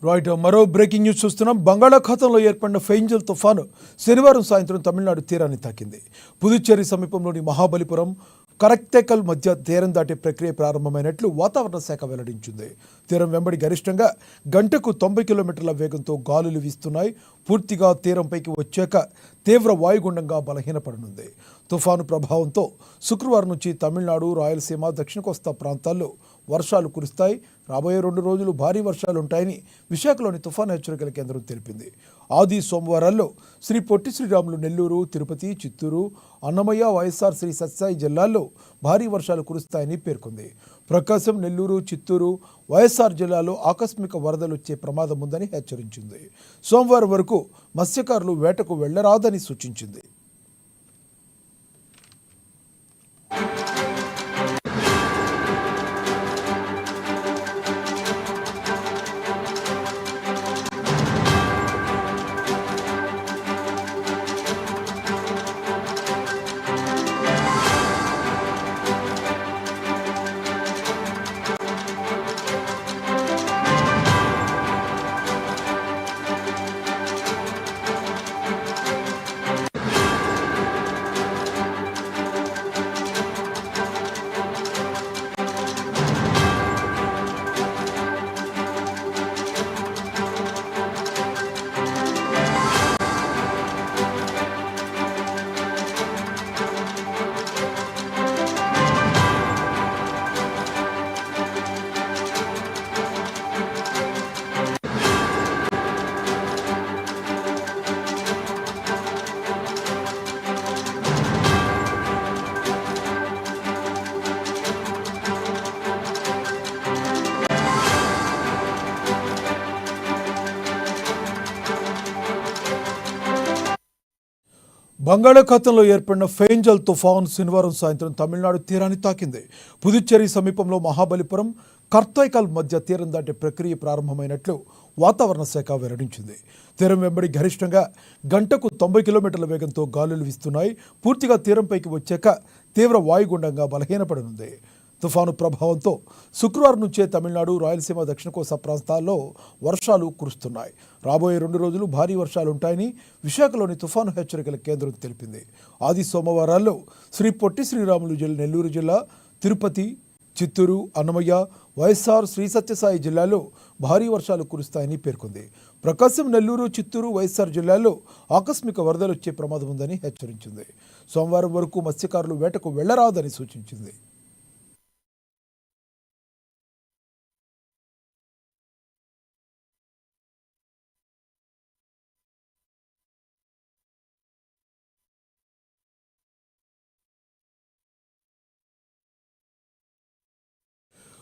Right మరో breaking news చూస్తున్నాం. బంగాళాఖాతంలో ఏర్పడిన ఫెయింజల్ తుఫాను శనివారం సాయంత్రం తమిళనాడు తీరాన్ని తాకింది. పుదుచ్చేరి సమీపంలోని మహాబలిపురం కరక్తేకల్ మధ్య తీరం దాటే ప్రక్రియ ప్రారంభమైనట్లు వాతావరణ శాఖ వెల్లడించింది. తీరం వెంబడి గరిష్టంగా గంటకు 90 కిలోమీటర్ల వేగంతో గాలులు వీస్తున్నాయి. పూర్తిగా తీరంపైకి వచ్చాక తీవ్ర వాయుగుండంగా బలహీనపడనుంది. తుఫాను ప్రభావంతో శుక్రవారం నుంచి తమిళనాడు, రాయలసీమ, దక్షిణ కోస్తా ప్రాంతాల్లో వర్షాలు కురుస్తాయి. రాబోయే 2 రోజులు భారీ వర్షాలుంటాయని విశాఖలోని తుఫాను హెచ్చరికల కేంద్రం తెలిపింది. ఆది సోమవారాల్లో శ్రీ పొట్టి శ్రీరాములు నెల్లూరు, తిరుపతి, చిత్తూరు, అన్నమయ్య, వైఎస్ఆర్ శ్రీ సత్యసాయి జిల్లాల్లో భారీ వర్షాలు కురుస్తాయని పేర్కొంది. ప్రకాశం, నెల్లూరు, చిత్తూరు, వైఎస్ఆర్ జిల్లాలో ఆకస్మిక వరదలు వచ్చే ప్రమాదం ఉందని హెచ్చరించింది. సోమవారం వరకు మత్స్యకారులు వేటకు వెళ్లరాదని సూచించింది. బంగాళాఖాతంలో ఏర్పడిన ఫెయింజల్ తుఫాను శనివారం సాయంత్రం తమిళనాడు తీరాన్ని తాకింది. పుదుచ్చేరి సమీపంలో మహాబలిపురం, కర్తైకల్ మధ్య తీరం దాటే ప్రక్రియ ప్రారంభమైనట్లు వాతావరణ శాఖ వెల్లడించింది. తీరం వెంబడి గరిష్టంగా గంటకు 90 కిలోమీటర్ల వేగంతో గాలులు వీస్తున్నాయి. పూర్తిగా తీరంపైకి వచ్చాక తీవ్ర వాయుగుండంగా బలహీనపడనుంది. తుఫాను ప్రభావంతో శుక్రవారం నుంచే తమిళనాడు, రాయలసీమ, దక్షిణ కోస్తా ప్రాంతాల్లో వర్షాలు కురుస్తున్నాయి. రాబోయే 2 రోజులు భారీ వర్షాలుంటాయని విశాఖలోని తుఫాను హెచ్చరికల కేంద్రం తెలిపింది. ఆది సోమవారాల్లో శ్రీ పొట్టి శ్రీరాములు నెల్లూరు జిల్లా, తిరుపతి, చిత్తూరు, అన్నమయ్య, వైఎస్ఆర్ శ్రీ సత్యసాయి జిల్లాలో భారీ వర్షాలు కురుస్తాయని పేర్కొంది. ప్రకాశం, నెల్లూరు, చిత్తూరు, వైఎస్ఆర్ జిల్లాల్లో ఆకస్మిక వరదలు వచ్చే ప్రమాదం ఉందని హెచ్చరించింది. సోమవారం వరకు మత్స్యకారులు వేటకు వెళ్లరాదని సూచించింది.